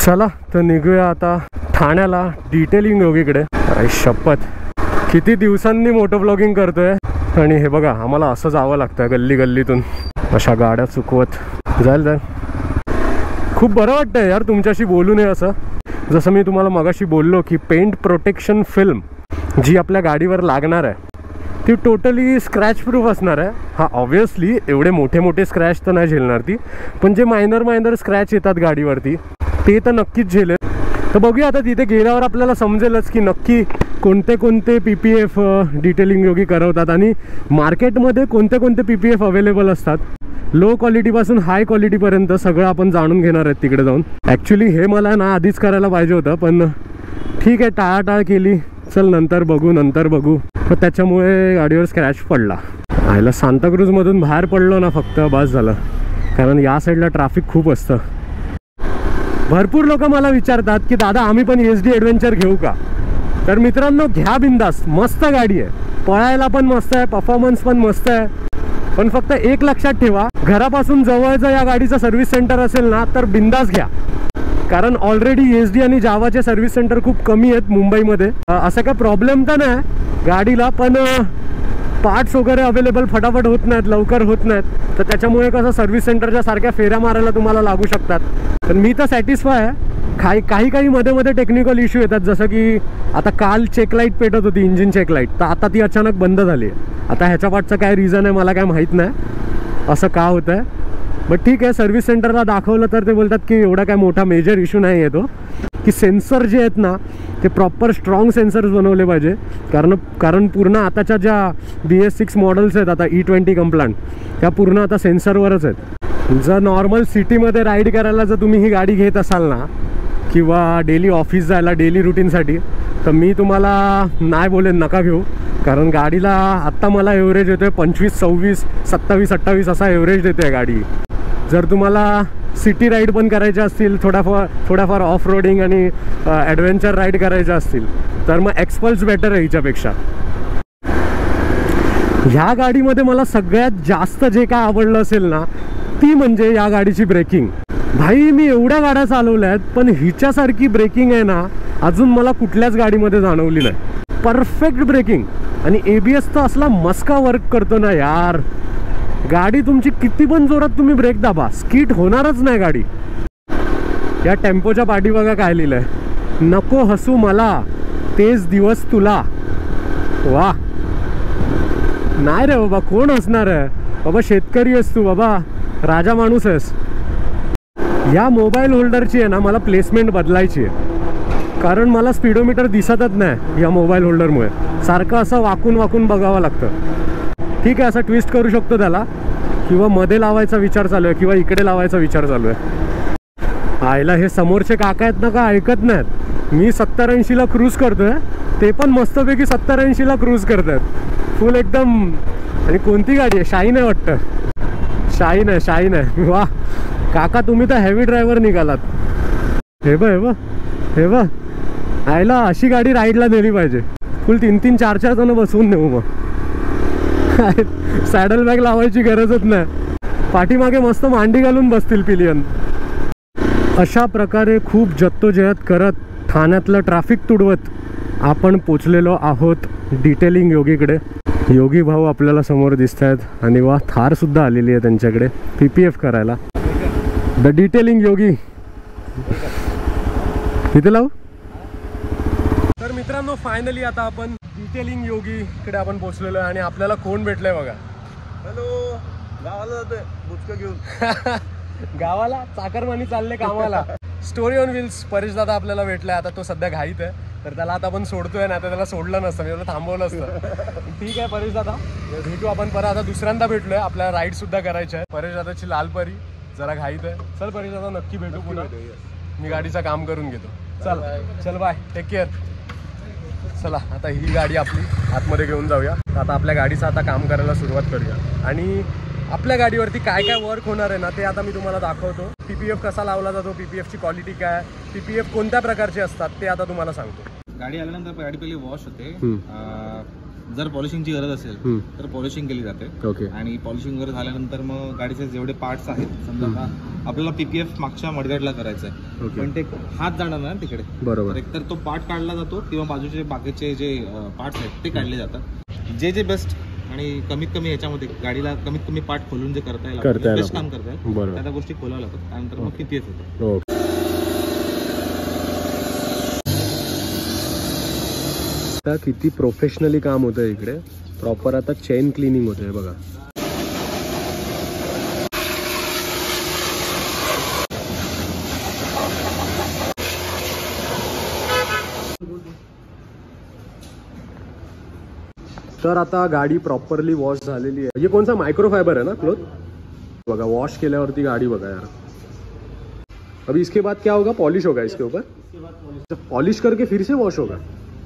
चला तर निघूया आता ठाण्याला डिटेलिंग योगीकडे. अरे शपथ, किती दिवसांनी मोटो ब्लॉगिंग करतोय. आणि हे बघा, आम्हाला असं जावं लागतं गल्ली गल्लीतून अशा गाड्या चुकवत. जाईल जाईल. खूप बरं वाटतंय यार तुमच्याशी बोलू नये असं. जसं मी तुम्हाला मगाशी बोललो की पेंट प्रोटेक्शन फिल्म जी आपल्या गाडीवर लागणार आहे ती टोटली स्क्रॅच प्रूफ असणार आहे. हा ऑब्व्हियसली एवढे मोठे मोठे स्क्रॅच तर नाही झेलणार ती, पण जे मायनर स्क्रॅच येतात गाडीवरती ते तर नक्कीच झेलेल. तर बघूया आता तिथे गेल्यावर आपल्याला समजेलच की नक्की कोणते कोणते PPF डिटेलिंग योगी करवतात आणि मार्केटमध्ये कोणते कोणते PPF अवेलेबल असतात. लो क्वालिटीपासून हाय क्वालिटीपर्यंत सगळं आपण जाणून घेणार आहेत तिकडे जाऊन. ॲक्च्युली हे मला ना आधीच करायला पाहिजे होतं, पण ठीक आहे टाळाटाळ केली. चल नंतर बघू. तर त्याच्यामुळे गाडीवर स्क्रॅच पडला. आयला सांताक्रूजमधून बाहेर पडलो ना फक्त बस झालं, कारण या साईडला ट्रॅफिक खूप असतं. भरपूर लोक मला विचारतात की दादा आम्ही पण SD ॲडव्हेंचर घेऊ का. तर मित्रांनो घ्या बिंदास, मस्त गाडी आहे, पळायला पण मस्त आहे, परफॉर्मन्स पण मस्त आहे. पण फक्त एक लक्षात ठेवा, घरापासून जवळचं या गाडीचं सर्व्हिस सेंटर असेल ना तर बिंदास घ्या. कारण ऑलरेडी SD आणि जावाचे सर्व्हिस सेंटर खूप कमी आहेत मुंबईमध्ये. असं काय प्रॉब्लेम तर नाही गाडीला, पण पार्ट्स वगैरे अवेलेबल फटाफट होत नाहीत, लवकर होत नाहीत. तर त्याच्यामुळे कसं सर्व्हिस सेंटरच्या सारख्या फेऱ्या मारायला तुम्हाला लागू शकतात. पण मी तर सॅटिस्फाय आहे. काही मध्ये टेक्निकल इश्यू येतात, जसं की आता काल चेकलाईट पेटत होती, इंजिन चेकलाईट, तर आता ती अचानक बंद झाली आहे. आता ह्याच्या पाठचं काय रिझन आहे मला काय माहीत नाही असं का होतं आहे. बट ठीक आहे, सर्व्हिस सेंटरला दाखवलं तर ते बोलतात की एवढा काय मोठा मेजर इश्यू नाही येतो, की सेन्सर जे आहेत ना ते प्रॉपर स्ट्रॉंग सेन्सर्स बनवले पाहिजे. कारण पूर्ण आताच्या ज्या BS6 मॉडेल्स आहेत आता E20 कंप्लांट, त्या पूर्ण आता सेन्सरवरच आहेत. जर नॉर्मल सिटीमध्ये राईड करायला जर तुम्ही ही गाडी घेत असाल ना, किंवा डेली ऑफिस जायला डेली रुटीनसाठी, तर मी तुम्हाला नाही बोलेन नका घेऊ. कारण गाडीला आत्ता मला एव्हरेज येतो आहे 25, 26, 27, 28 असा एव्हरेज देते आहे गाडी. जर तुम्हाला सिटी राईड पण करायच्या असतील, थोड्याफार ऑफ रोडिंग आणि ॲडव्हेंचर राईड करायच्या असतील, तर मग एक्सपल्स बेटर आहे हिच्यापेक्षा. ह्या गाडीमध्ये मला सगळ्यात जास्त जे काय आवडलं असेल ना ती म्हणजे या गाडीची ब्रेकिंग. भाई मी एवढ्या गाड्या चालवल्या आहेत, पण हिच्यासारखी ब्रेकिंग आहे ना अजून मला कुठल्याच गाडीमध्ये जाणवली नाही. Perfect breaking. आणि ABS तर असला मस्का वर्क करतो ना यार. गाडी तुमची किती पण जोरात तुम्ही ब्रेक दाबा, स्किट होणारच नाही गाडी. या टेम्पोच्या पाठी बघा काय लिहिलंय, नको हसू मला तेच दिवस तुला. वा, नाही रे बाबा, कोण हसणार आहे बाबा, शेतकरी आहेस तू बाबा, राजा माणूस आहेस. या मोबाईल होल्डरची आहे ना मला प्लेसमेंट बदलायची आहे, कारण मला स्पीडोमीटर दिसतच नाही या मोबाईल होल्डरमुळे. सारखं असं वाकून बघावं लागतं. ठीक आहे, असं ट्विस्ट करू शकतो त्याला, किंवा मध्ये लावायचा विचार चालू आहे, किंवा इकडे लावायचा विचार चालू आहे. आयला हे समोरचे काका आहेत ना का ऐकत नाहीत. मी 70-80ला क्रूज करतोय, ते पण मस्तपैकी 70-80ला क्रूज करतात फुल एकदम. आणि कोणती गाडी आहे, शाईन आहे वाटतं, शाईन आहे. वा काका, तुम्ही तर हेवी ड्रायव्हर निघालात. हे बघ आयला अशी गाडी राईडला नेली पाहिजे, फुल 3-3, 4-4 जण बसवून नेऊ. मग सॅडल बॅग लावायची गरजच नाही, पाठीमागे मस्त मांडी घालून बसतील पिलियन. अशा प्रकारे खूप जद्दोजहद करत ठाण्यातलं ट्रॅफिक तुडवत आपण पोचलेलो आहोत डिटेलिंग योगीकडे. योगी भाऊ आपल्याला समोर दिसत आहेत, आणि वा थार सुद्धा आलेली आहे त्यांच्याकडे PPF करायला. द डिटेलिंग योगी इथे लावू. तर मित्रांनो फायनली आता आपण डिटेलिंग योगीकडे आपण पोहोचलेलो आहे, आणि आपल्याला कोण भेटलंय बघा. हॅलो, गावाला जातोय बुचका घेऊन. गावाला चाकरमानी चालले कामाला. स्टोरी ऑन व्हील्स परेश दादा आपल्याला भेटलाय. आता तो सध्या घाईत आहे, तर त्याला आता आपण सोडतोय ना, तर त्याला सोडलं नसतं, मी त्याला थांबवलं असतं. ठीक आहे परेश दादा, भेटू आपण परत. आता दुसऱ्यांदा भेटलोय, आपल्याला राईड सुद्धा करायची आहे. परेश दादाची लालपरी जरा घाईत आहे. चल परेश दादा, नक्की भेटू पुन्हा. मी गाडीचं काम करून घेतो. चल बाय, टेक केअर. चला आता ही गाडी आपली आतमध्ये घेऊन जाऊया. आता आपल्या गाडीचं आता काम करायला सुरुवात करूया, आणि आपल्या गाडीवरती काय काय वर्क होणार आहे ना ते आता मी तुम्हाला दाखवतो. PPF कसा लावला जातो, PPFची क्वालिटी काय, PPF कोणत्या प्रकारचे असतात ते आता तुम्हाला सांगतो. गाडी आल्यानंतर गाडी पहिली वॉश होते, जर पॉलिशिंगची गरज असेल तर पॉलिशिंग केली जाते. ओके. आणि पॉलिशिंग वगैरे झाल्यानंतर मग गाडीचे जेवढे पार्ट्स आहेत, समजा आता आपल्याला PPF मागच्या मडगाडला करायचं आहे, पण ते हात जाणार ना तिकडे, बरोबर, एकतर तो पार्ट काढला जातो किंवा बाजूचे बाकीचे जे पार्ट्स आहेत ते काढले जातात. जे बेस्ट आणि कमीत कमी याच्यामध्ये गाडीला कमीत कमी पार्ट खोलून जे करता येईल, बेस्ट काम करता येईल, त्या गोष्टी खोलाव्या लागतात. त्यानंतर मग PPF होतं. आता किती प्रोफेशनली काम होतं इकडे. प्रॉपर आता चेन क्लिनिंग होते बघा. तर आता गाडी प्रॉपरली वॉश झालेली आहे. ये कौन सा माइक्रोफाइबर है ना क्लोथ. बघा वॉश केल्यावरती गाडी बघा यार. अभी इसके बाद क्या होगा, पॉलिश होगा इसके ऊपर. पॉलिश करके फिर से वॉश होगा.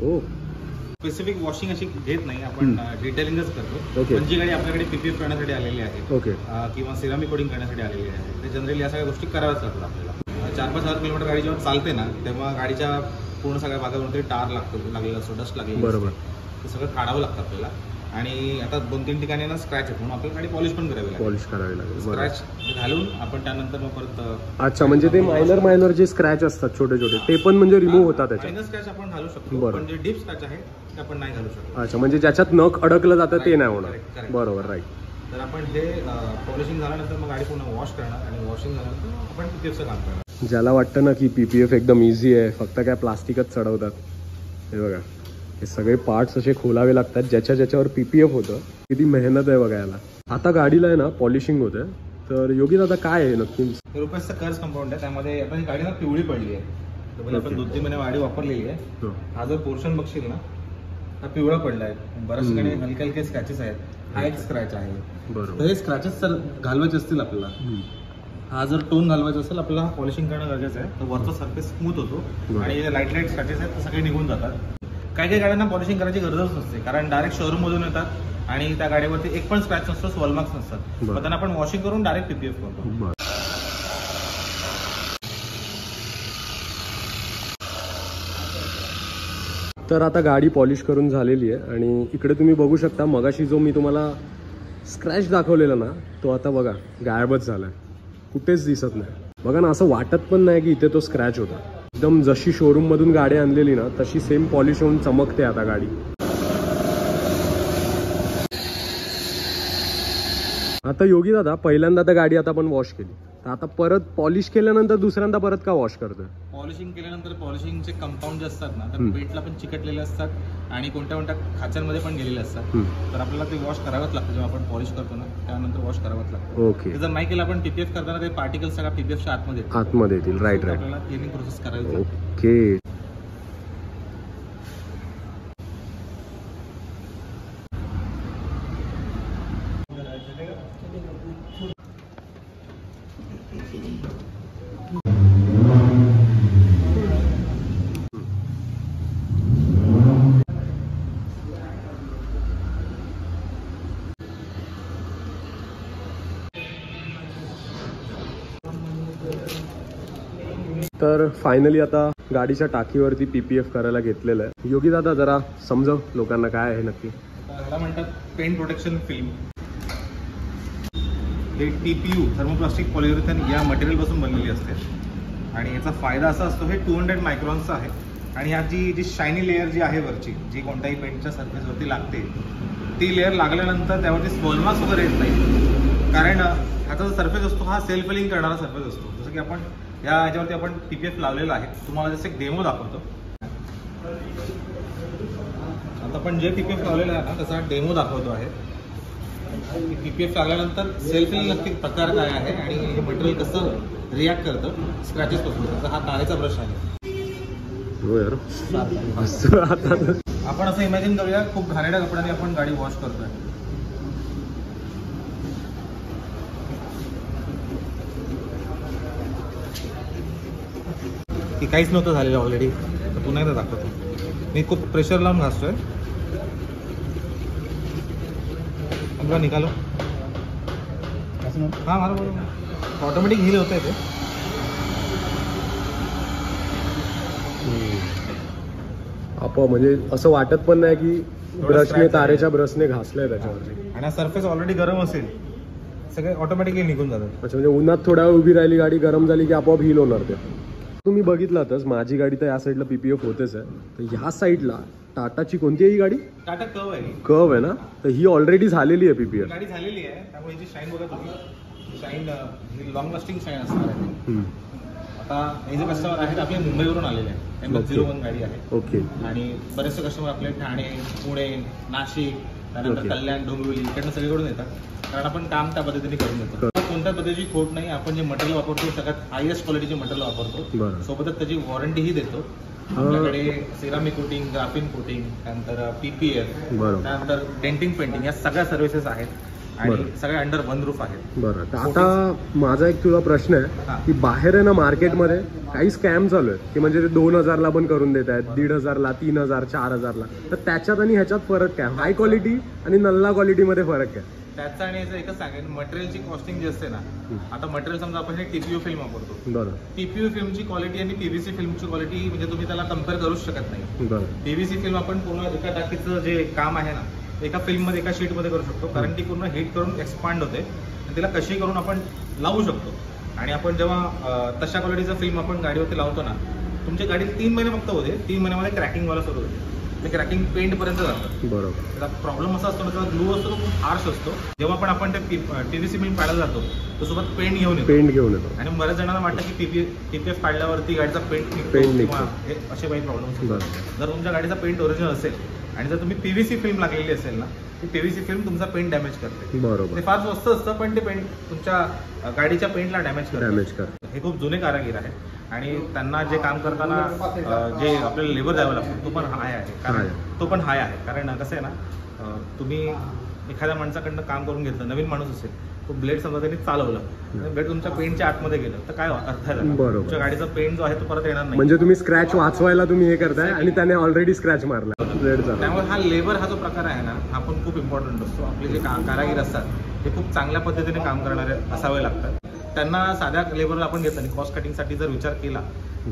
ओ, स्पेसिफिक वॉशिंग अशी घेत नाही आपण, डिटेलिंगच करतो. ओके. जी गाडी आपल्याकडे PPF करण्यासाठी आलेली आहे, ओके, किंवा सिरामिक कोटिंग करण्यासाठी आलेली आहे, ते जनरली या सगळ्या गोष्टी कराव्याच लागतात आपल्याला. 4-5 हजार किलोमीटर गाडी जेव्हा चालते ना, तेव्हा गाडीच्या पूर्ण सगळ्या भागावरती टार लागलेला असतो, डस्ट लागलेली, बरोबर, ते सगळं काढावं लागतं आपल्याला. आणि आता 2-3 ठिकाणी ना स्क्रॅच आहे, म्हणून आपल्याला गाडी पॉलिश पण करावी लागेल. पॉलिश करावी लागेल. स्क्रॅच घालून आपण त्यानंतर मग परत. अच्छा, म्हणजे ते मायनर जे स्क्रॅच असतात छोटे छोटे ते पण म्हणजे रिमूव्ह होतात त्याच्यात. मायनर स्क्रॅच आपण घालू शकतो, पण जे डीप स्क्रॅच आहे ते आपण नाही घालू शकतो. अच्छा, म्हणजे ज्याच्यात नख अडकलं जातं ते नाही होणार. बरोबर, राईट. तर आपण हे पॉलिशिंग झाल्यानंतर मग गाडी पुन्हा वॉश करणार आणि वॉशिंग झाल्यानंतर आपण PPFचं काम करणार. ज्याला वाटतं ना की PPF एकदम इझी आहे, फक्त काय प्लास्टिकच चढवतात, हे बघा हे सगळे पार्ट्स असे खोलावे लागतात ज्याच्यावर PPF होतं. किती मेहनत आहे बघा याला. आता गाडीला आहे ना पॉलिशिंग होते. तर योगी दादा काय आहे नक्की. रुपयाचं कर्ज कंपाऊंड आहे, त्यामध्ये आता ही गाडी ना पिवळी पडली आहे. आपण 2-3 महिने गाडी वापरलेली आहे. हा जो पोर्शन बघशील ना, हा पिवळा पडला आहे. बऱ्याच ठिकाणी हलके हलके स्क्रॅचेस आहेत. हा एक स्क्रॅच आहे. बरोबर. तर हे स्क्रॅचेस जर घालवायचे असतील आपल्याला, हा जर टोन घालवायचा असेल आपल्याला, पॉलिशिंग करणं गरजेचं आहे. तर वरचा सरफेस स्मूथ होतो आणि जे लाईट स्क्रॅचेस आहेत ते सगळे निघून जातात. काही काही गाड्यांना पॉलिशिंग करायची गरजच नसते, कारण डायरेक्ट शोरूम मधून येतात आणि त्या गाडीवरती एक पण स्क्रॅच नसतो, वॉल मार्क्स नसतात. पण त्यांना आपण वॉशिंग करून डायरेक्ट PPF करतो. तर आता गाडी पॉलिश करून झालेली आहे आणि इकडे तुम्ही बघू शकता मगाशी जो मी तुम्हाला स्क्रॅच दाखवलेला ना, तो आता बघा गायबच झालाय, कुठेच दिसत नाही. बघा ना, असं वाटत पण नाही की इथे तो स्क्रॅच होता. एकदम जशी शोरूम मधून गाडी आणलेली ना तशी सेम पॉलिश होऊन चमकते आता गाडी. आता योगी दादा पहिल्यांदा तर गाडी आता आपण वॉश केली, तर आता परत पॉलिश केल्यानंतर दुसऱ्यांदा परत का वॉश करतोय. पॉलिशिंग केल्यानंतर पॉलिशिंगचे कंपाऊंड जे असतात ना, तर पेटला पण चिकटलेले असतात आणि कोणत्या कोणत्या खाच्यांमध्ये पण गेलेले असतात. तर आपल्याला ते वॉश करावंच लागतं. जेव्हा आपण पॉलिश करतो ना त्यानंतर वॉश करावंच लागतं. ओके. जर नाही केलं आपण PPF करताना ते पार्टिकल्स सगळ्या PPFच्या आतमध्ये येतील. राईट. आपल्याला क्लिनिंग प्रोसेस करावी. ओके. तर फायनली आता गाडीच्या टाकीवरती PPF करायला घेतलेलं आहे. योगी दादा जरा समजव लोकांना काय आहे नक्की. याला म्हणतात पेंट प्रोटेक्शन फिल्म. हे TPU थर्मोप्लास्टिक पॉलियुरेथेन या मटेरियल पासून बनलेली असते आणि याचा फायदा असा असतो, हे 200 मायक्रॉन्सचा आहे आणि ह्या जी शायनी लेअर जी आहे वरची, जी कोणत्याही पेंटच्या सरफेसवरती लागते, ती लेअर लागल्यानंतर त्यावरती स्मॉल मार्क्स वगैरे येत नाही. कारण ह्याचा जो सरफेस असतो हा सेल्फ फिलिंग करणारा सरफेस असतो. जसं की आपण ह्याच्यावरती आपण PPF लावलेला आहे. तुम्हाला जसं एक डेमो दाखवतो. आता आपण जे PPF लावलेलं आहे ना त्याचा डेमो दाखवतो आहे. PPF लागल्यानंतर सेल्फ फिलिंग नक्की प्रकार काय आहे आणि हे मटेरियल कसं रिॲक्ट करतं स्क्रॅचेस पासून. त्याचा हा काळेचा ब्रश आहे. आपण असं इमॅजिन करूया, खूप घाणेरड्या कपड्याने आपण गाडी वॉश करतोय. की काहीच नव्हतं झालेलं ऑलरेडी. तर पुन्हा एकदा दाखवतो. मी खूप प्रेशर लावून घासतोय. आपला निघालो. हां मला बरोबर ऑटोमॅटिक हील होत आहे ते. आपोआप म्हणजे असं वाटत पण नाही की ब्रशने तारेच्या ब्रशने घासलंय त्याच्यावरती. आणि सरफेस ऑलरेडी गरम असेल सगळे ऑटोमॅटिकली निघून जातात. अच्छा म्हणजे उन्हात थोड्या वेळ उभी राहिली गाडी गरम झाली की आपोआप हील होणार ते. तुम्ही बघितलातच माझी गाडी तर या साईडला पीपीएफ होतेच आहे. तर ह्या साईडला टाटाची कोणती आहे ही गाडी? टाटा कर्व आहे. कर्व आहे ना. तर ही ऑलरेडी झालेली आहे पीपीएफ. गाडी झालेली आहे त्यामुळे जी शाईन बघा तुम्ही शाईन ही लॉंग लास्टिंग शाईन असणार आहे. आता हे जे कस्टमर आहेत आपले मुंबईवरून आलेले आहेत त्यांना 01 गाडी आहे. ओके. आणि बरेचसे कस्टमर आपले ठाणे, पुणे, नाशिक, त्यानंतर कल्याण, डोंबिवली इकडनं सगळीकडून येतात. कारण आपण काम त्या पद्धतीने करून देतो. कोणत्या पद्धतीची खोट नाही. आपण जे मटेरियल वापरतो सगळ्यात हायएस्ट क्वालिटीचे मटेरियल वापरतो. सोबतच त्याची वॉरंटीही देतो. आपल्याकडे सिरामिक कोटिंग, ग्राफिन कोटिंग, त्यानंतर पीपीएफ, त्यानंतर डेंटिंग पेंटिंग या सगळ्या सर्व्हिसेस आहेत आणि सगळ्या अंडर वन रूफ आहेत. बरं. आता माझा एक तुला प्रश्न आहे की बाहेर आहे ना मार्केटमध्ये काही स्कॅम चालू आहेत की म्हणजे ते 2000ला पण करून देत आहेत, 1500ला, 3000, 4000ला. तर त्याच्यात आणि ह्याच्यात फरक काय? हाय क्वालिटी आणि नल्ला क्वालिटीमध्ये फरक काय? त्याचा आणि याचं एकच सांगेन, मटेरियलची कॉस्टिंग जी असते ना, आता मटेरियल समजा आपण हे टीपीयू फिल्म वापरतो. बरं. टीपीयू फिल्मची क्वालिटी आणि पीव्हीसी फिल्मची क्वालिटी म्हणजे तुम्ही त्याला कम्पेअर करूच शकत नाही. पीव्हीसी फिल्म आपण पूर्ण एका टाकीचं जे काम आहे ना एका फिल्ममध्ये एका शीटमध्ये करू शकतो. कारण ती पूर्ण हीट करून एक्सपांड होते आणि तिला कशी करून आपण लावू शकतो. आणि आपण जेव्हा तशा क्वालिटीचं फिल्म आपण गाडीवरती लावतो ना, तुमच्या गाडीत 3 महिने फक्त होते, 3 महिन्यामध्ये क्रॅकिंगवाला सुरू होते. ते क्रॅकिंग पेंट पर्यंत जातं. बरोबर. त्याचा प्रॉब्लेम असा असतो ना, त्याचा ग्लू असतो तो खूप हार्श असतो. जेव्हा पण आपण ते पीव्हीसी फिल्म काढायला जातो तो सोबत पेंट घेऊन येतो. आणि बऱ्याच जणांना वाटतं की पीपीएफ काढल्यावरती गाडीचा पेंट निघतो किंवा असे काही प्रॉब्लेम असतात. जर तुमच्या गाडीचा पेंट ओरिजिनल असेल आणि जर तुम्ही पीव्हीसी फिल्म लागलेली असेल ना, ती पीव्हीसी फिल्म तुमचा पेंट डॅमेज करते. बरोबर. ते फार स्वस्त असतं पण ते पेंट तुमच्या गाडीच्या पेंटला डॅमेज करते. हे खूप जुने कारागीर आहेत आणि त्यांना जे काम करताना जे आपल्याला लेबर द्यावं लागतं तो पण हाय आहे. कारण कसं आहे ना, तुम्ही एखाद्या माणसाकडनं काम करून घेतलं, नवीन माणूस असेल, तो ब्लेड समजा त्यांनी चालवलं, ब्लेड तुमच्या पेंटच्या आतमध्ये गेलं तर काय अर्थ आहे? तुमच्या गाडीचा पेंट जो आहे तो परत येणार नाही. म्हणजे तुम्ही स्क्रॅच वाचवायला तुम्ही हे करताय आणि त्याने ऑलरेडी स्क्रॅच मारला ब्लेडचा. त्यामुळे हा लेबर हा जो प्रकार आहे ना हा पण खूप इम्पॉर्टंट असतो. आपले जे कारागीर असतात ते खूप चांगल्या पद्धतीने काम करणारे असावे लागतात. त्यांना साध्या लेबरला आपण घेतलं आणि कॉस्ट कटिंगसाठी जर विचार केला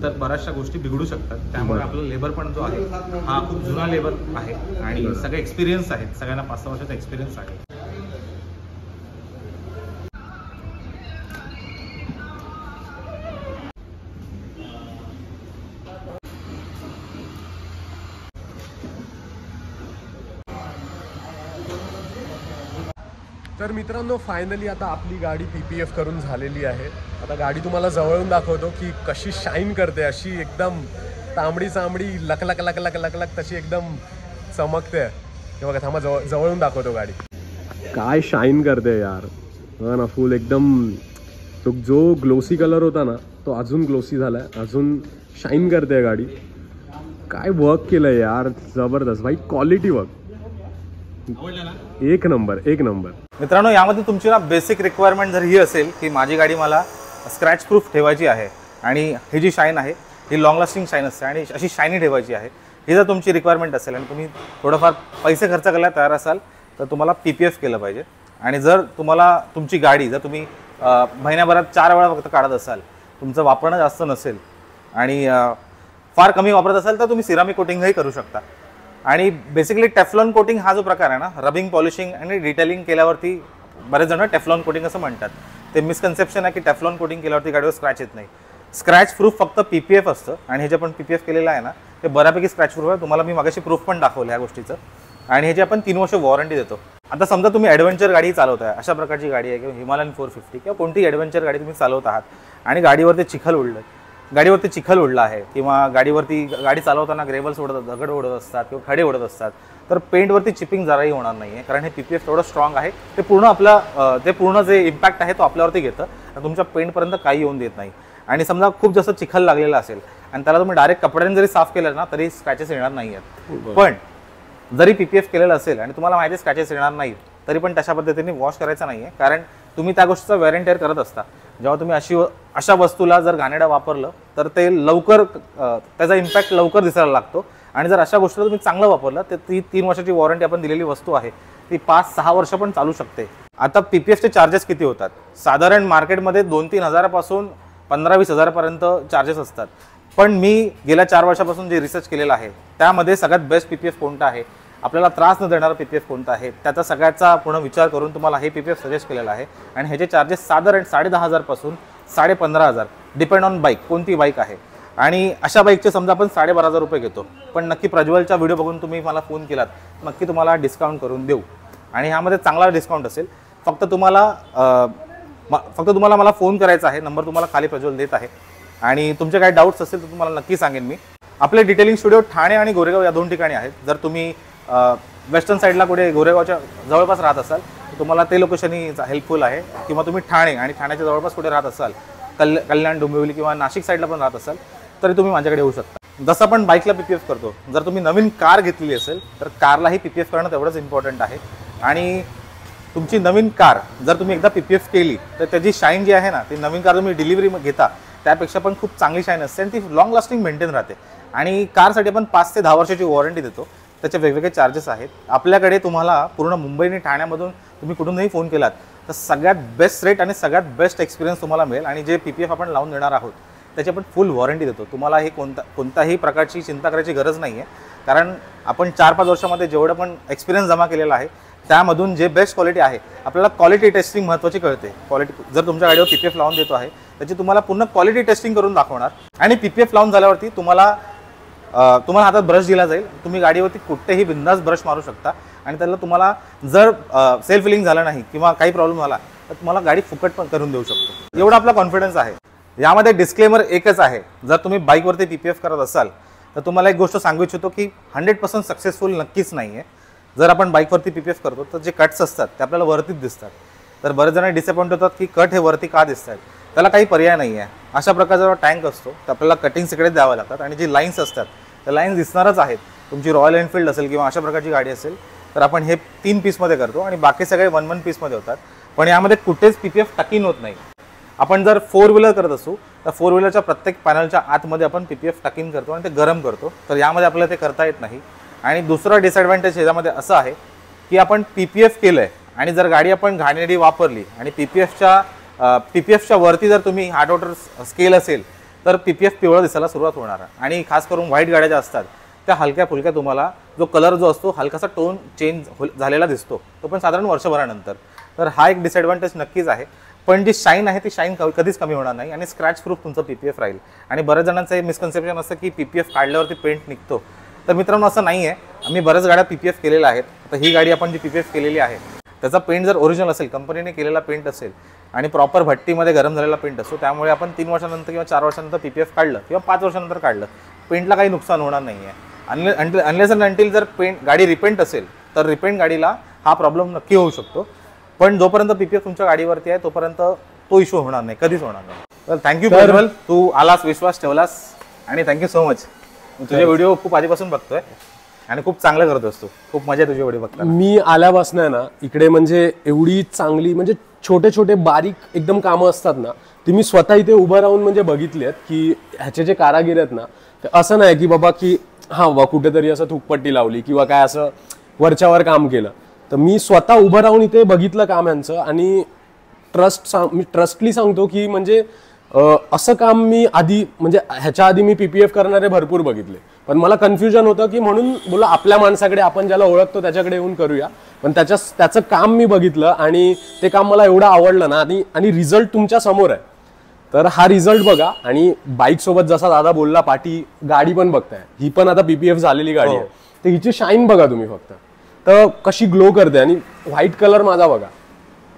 तर बऱ्याचशा गोष्टी बिघडू शकतात. त्यामुळे आपला लेबर पण जो आहे हा खूप जुना लेबर आहे आणि सगळे एक्सपिरियन्स आहेत. सगळ्यांना 5-6 वर्षाचा एक्सपिरियन्स आहे. तर मित्रांनो फायनली आता आपली गाडी पीपीएफ करून झालेली आहे. आता गाडी तुम्हाला जवळून दाखवतो की कशी शाईन करते. अशी एकदम तांबडी चांबडी लकलक लकलक लकलक तशी एकदम चमकते. हे बघा थांबा जवळून दाखवतो गाडी काय शाईन करते यार. बघा ना फुल एकदम तो जो ग्लोसी कलर होता ना तो अजून ग्लोसी झालाय, अजून शाईन करते गाडी. काय वर्क केलंय यार, जबरदस्त भाई. क्वालिटी वर्क एक नंबर. मित्रांनो यामध्ये तुमची ना बेसिक रिक्वायरमेंट जर ही असेल की माझी गाडी मला स्क्रॅच प्रूफ ठेवायची आहे आणि ही जी शाईन आहे ही लॉंग लास्टिंग शाईन असते आणि अशी शायनी ठेवायची आहे, ही जर तुमची रिक्वायरमेंट असेल आणि तुम्ही थोडंफार पैसे खर्च करायला तयार असाल तर तुम्हाला पीपीएफ केलं पाहिजे. आणि जर तुम्हाला तुमची गाडी जर तुम्ही महिन्याभरात 4 वेळा फक्त काढत असाल, तुमचं वापरणं जास्त नसेल आणि फार कमी वापरत असाल तर तुम्ही सिरामिक कोटिंगही करू शकता. आणि बेसिकली टेफ्लॉन कोटिंग हा जो प्रकार आहे ना, रबिंग, पॉलिशिंग आणि डिटेलिंग केल्यावरती बरेच जण टेफ्लॉन कोटिंग असं म्हणतात. ते मिसकन्सेप्शन आहे की टेफ्लॉन कोटिंग केल्यावरती गाडीवर स्क्रॅच येत नाही. स्क्रॅच प्रूफ फक्त पीपीएफ असतं आणि हे जे आपण पीपीएफ केलेलं आहे ना ते बऱ्यापैकी स्क्रॅच प्रूफ आहे. तुम्हाला मी मागाशी प्रूफ पण दाखवलं ह्या गोष्टीचं. आणि ह्याची आपण 3 वर्ष वॉरंटी देतो. आता समजा तुम्ही ॲडव्हेंचर गाडी चालवताय, अशा प्रकारची गाडी आहे किंवा हिमालयन 450 किंवा कोणती ॲडव्हेंचर गाडी तुम्ही चालवत आहात आणि गाडीवरती चिखल उडला आहे किंवा गाडी चालवताना ग्रेव्हल्स उडत, दगड उडत असतात किंवा खडे उडत असतात तर पेंटवरती चिपिंग जराही होणार नाही आहे. कारण हे पीपीएफ तेवढं स्ट्रॉंग आहे, ते पूर्ण जे इम्पॅक्ट आहे तो आपल्यावरती घेतं आणि तुमच्या पेंटपर्यंत काही येऊन देत नाही. आणि समजा खूप जास्त चिखल लागलेला असेल आणि त्याला तुम्ही डायरेक्ट कपड्याने जरी साफ केलं ना तरी स्क्रॅचेस येणार नाही आहेत. पण जरी पीपीएफ केलेलं असेल आणि तुम्हाला माहिती स्क्रॅचेस येणार नाही तरी पण तशा पद्धतीने वॉश करायचं नाही आहे. कारण तुम्ही त्या गोष्टीचा वेअर अँड टेअर करत असता. जेव्हा तुम्ही अशा वस्तूला जर घाणेरडं वापरलं तर ते लवकर त्याचा इम्पॅक्ट लवकर दिसायला लागतो. आणि जर अशा गोष्टीला तुम्ही चांगलं वापरलं तर ती 3 वर्षाची वॉरंटी आपण दिलेली वस्तू आहे ती 5-6 वर्ष पण चालू शकते. आता पीपीएफचे चार्जेस किती होतात? साधारण मार्केटमध्ये 2-3 हजारापासून 15-20 हजारापर्यंत चार्जेस असतात. पण मी गेल्या 4 वर्षापासून जे रिसर्च केलेलं आहे त्यामध्ये सगळ्यात बेस्ट PPF कोणता आहे, आपल्याला त्रास न देणारा PPF कोणता आहे, त्याचा सगळ्याचा पूर्ण विचार करून तुम्हाला हे PPF सजेस्ट केलेलं आहे. आणि ह्याचे चार्जेस साधारण 10,500 पासून 15,500 डिपेंड ऑन बाईक, कोणती बाईक आहे. आणि अशा बाईकचे समजा आपण 12,500 रुपये घेतो, पण नक्की प्रज्वलचा व्हिडिओ बघून तुम्ही मला फोन केलात, नक्की तुम्हाला डिस्काउंट करून देऊ. आणि ह्यामध्ये चांगला डिस्काउंट असेल. फक्त तुम्हाला मला फोन करायचा आहे. नंबर तुम्हाला खाली प्रज्वल देत आहे. आणि तुमचे काही डाऊट्स असेल तर तुम्हाला नक्की सांगेन मी. आपले डिटेलिंग स्टुडिओ ठाणे आणि गोरेगाव या 2 ठिकाणी आहेत. जर तुम्ही वेस्टर्न साईडला कुठे गोरेगावच्या जवळपास राहत असाल तर तुम्हाला ते लोकेशनही हेल्पफुल आहे. किंवा तुम्ही ठाणे आणि ठाण्याच्या जवळपास कुठे राहत असाल, कल्याण, डोंबिवली किंवा नाशिक साईडला पण राहत असाल तरी तुम्ही माझ्याकडे येऊ शकता. जसं आपण बाईकला PPF करतो, जर तुम्ही नवीन कार घेतलेली असेल तर कारलाही PPF करणं तेवढंच इम्पॉर्टंट आहे. आणि तुमची नवीन कार जर तुम्ही एकदा PPF केली तर त्याची शाईन जी आहे ना, ती नवीन कार तुम्ही डिलिव्हरी घेता त्यापेक्षा पण खूप चांगली शाईन असते आणि ती लॉंग लास्टिंग मेंटेन राहते. आणि कारसाठी आपण 5 ते 10 वर्षाची वॉरंटी देतो. त्याचे वेगवेगळे चार्जेस आहेत आपल्याकडे. तुम्हाला पूर्ण मुंबई आणि ठाण्यामधून तुम्ही कुठूनही फोन केलात तर सगळ्यात बेस्ट रेट आणि सगळ्यात बेस्ट एक्सपिरियन्स तुम्हाला मिळेल. आणि जे PPF आपण लावून देणार आहोत त्याची आपण फुल वॉरंटी देतो. तुम्हाला हे कोणताही प्रकारची चिंता करायची गरज नाही आहे. कारण आपण 4-5 वर्षामध्ये जेवढं पण एक्सपिरियन्स जमा केलेला आहे त्यामधून जे बेस्ट क्वालिटी आहे, आपल्याला क्वालिटी टेस्टिंग महत्त्वाची कळते. क्वालिटी जर तुमच्या गाडीवर PPF लावून देतो आहे त्याची तुम्हाला पूर्ण क्वालिटी टेस्टिंग करून दाखवणार. आणि PPF लावून झाल्यावरती तुम्हाला हातात ब्रश दिला जाईल. तुम्ही गाडीवरती कुठेही बिंदास ब्रश मारू शकता. आणि त्याला तुम्हाला जर सेल्फ फिलिंग झालं नाही किंवा काही प्रॉब्लेम झाला तर तुम्हाला गाडी फुकट पण करून देऊ शकतो. एवढा आपला कॉन्फिडन्स आहे. यामध्ये डिस्क्लेमर एकच आहे, जर तुम्ही बाईकवरती PPF करत असाल तर तुम्हाला एक गोष्ट सांगू इच्छितो की 100% सक्सेसफुल नक्कीच नाही आहे. जर आपण बाईकवरती PPF करतो तर जे कट्स असतात ते आपल्याला वरतीच दिसतात. तर बरेच जण डिसअपॉइंट होतात की कट हे वरती का दिसतात. त्याला काही पर्याय नाही आहे. अशा प्रकारचा टँक असतो तर आपल्याला कटिंग्स इकडे द्याव्या लागतात. आणि जी लाईन्स असतात त्या लाईन्स दिसणारच आहेत. तुमची रॉयल एनफिल्ड असेल किंवा अशा प्रकारची गाडी असेल तर आपण हे 3 पीसमध्ये करतो आणि बाकी सगळे 1-1 पीसमध्ये होतात. पण यामध्ये कुठेच PPF टकिंग होत नाही. आपण जर 4 व्हीलर करत असू तर 4 व्हीलरच्या प्रत्येक पॅनलच्या आतमध्ये आपण PPF टकिंग करतो आणि ते गरम करतो. तर यामध्ये आपल्याला ते करता येत नाही. आणि दुसरा डिसएडव्हान्टेज याच्यामध्ये असं आहे की आपण PPF केलं आहे आणि जर गाडी आपण घाणेरडी वापरली आणि PPFच्या वरती जर तुम्ही हार्ड वॉटर स्केल असेल तर PPF पिवळं दिसायला सुरुवात होणार. आणि खास करून व्हाईट गाड्या ज्या असतात त्या हलक्या फुलक्या तुम्हाला जो कलर जो असतो हलकासा टोन चेंज झालेला दिसतो, तो पण साधारण वर्षभरानंतर. तर हा एक डिसएडव्हान्टेज नक्कीच आहे. पण जी शाईन आहे ती शाईन कधीच कमी होणार नाही आणि स्क्रॅच प्रूफ तुमचं PPF राहील. आणि बऱ्याच जणांचं हे मिसकन्सेप्शन असतं की PPF काढल्यावरती पेंट निघतो. तर मित्रांनो असं नाही आहे. आम्ही बऱ्याच गाड्या PPF केलेल्या आहेत. आता ही गाडी आपण जी PPF केलेली आहे त्याचा पेंट जर ओरिजिनल असेल, कंपनीने केलेला पेंट असेल आणि प्रॉपर भट्टीमध्ये गरम झालेला पेंट असतो, त्यामुळे आपण 3 वर्षानंतर किंवा 4 वर्षानंतर PPF काढलं किंवा 5 वर्षानंतर काढलं, पेंटला काही नुकसान होणार नाही आहे. अनलेस अँड अंटिल जर गाडी रिपेंट असेल तर रिपेंट गाडीला हा प्रॉब्लेम नक्की होऊ शकतो. पण जोपर्यंत PPF तुमच्या गाडीवरती आहे तोपर्यंत तो इश्यू होणार नाही, कधीच होणार नाही. तर थँक्यू प्रज्वल, तू आलास, विश्वास ठेवलास आणि थँक्यू सो मच. तुझे व्हिडिओ खूप आधीपासून बघतोय आणि खूप चांगलं करत असतो. खूप मजा आहे तुझे व्हिडिओ बघताना. मी आल्यापासून आहे ना इकडे म्हणजे एवढी चांगली म्हणजे छोटे छोटे बारीक एकदम कामं असतात ना ती मी स्वतः इथे उभं राहून म्हणजे बघितली आहेत की ह्याचे जे कारागीर आहेत ना ते असं नाही की बाबा की हा बाबा कुठेतरी असं थुकपट्टी लावली किंवा काय असं वरच्यावर काम केलं. तर मी स्वतः उभं राहून इथे बघितलं काम यांचं आणि मी ट्रस्टली सांगतो की म्हणजे असं काम मी आधी म्हणजे ह्याच्या आधी मी PPF करणारे भरपूर बघितले, पण मला कन्फ्युजन होतं की म्हणून बोला आपल्या माणसाकडे आपण ज्याला ओळखतो त्याच्याकडे येऊन करूया. पण त्याचं काम मी बघितलं आणि ते काम मला एवढं आवडलं ना आणि रिझल्ट तुमच्या समोर आहे. तर हा रिझल्ट बघा. आणि बाईक सोबत जसा दादा बोलला पाठी गाडी पण बघताय, ही पण आता PPF झालेली गाडी आहे. तर हिची शाईन बघा तुम्ही फक्त, तर कशी ग्लो करते. आणि व्हाईट कलर माझा बघा,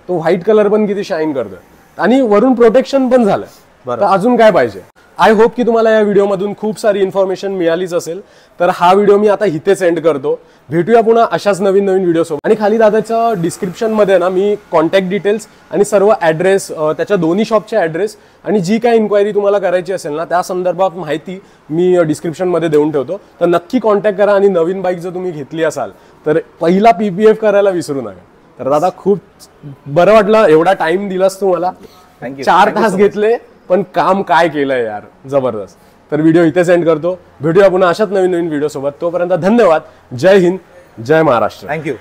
तो व्हाईट कलर पण किती शाईन करतोय आणि वरून प्रोटेक्शन पण झालं. तर अजून काय पाहिजे. आय होप की तुम्हाला या व्हिडिओमधून खूप सारी इन्फॉर्मेशन मिळालीच असेल. तर हा व्हिडिओ मी आता इथे सेंड करतो. भेटूया पुन्हा अशाच नवीन नवीन व्हिडिओ सोबत. आणि खाली दादाच्या डिस्क्रिप्शनमध्ये ना मी कॉन्टॅक्ट डिटेल्स आणि सर्व ॲड्रेस, त्याच्या दोन्ही शॉपचे ॲड्रेस आणि जी काय इन्क्वायरी तुम्हाला करायची असेल ना त्या संदर्भात माहिती मी डिस्क्रिप्शनमध्ये देऊन ठेवतो. तर नक्की कॉन्टॅक्ट करा. आणि नवीन बाईक जर तुम्ही घेतली असाल तर पहिला PPF करायला विसरू नका. तर दादा खूप बरं वाटलं, एवढा टाइम दिलास तू मला. 4 तास घेतले पण काम काय केलंय यार, जबरदस्त. तर व्हिडिओ इथे सेंड करतो. भेटूया पुन्हा अशाच नवीन नवीन व्हिडिओ सोबत. तोपर्यंत धन्यवाद. जय हिंद, जय महाराष्ट्र. थँक्यू.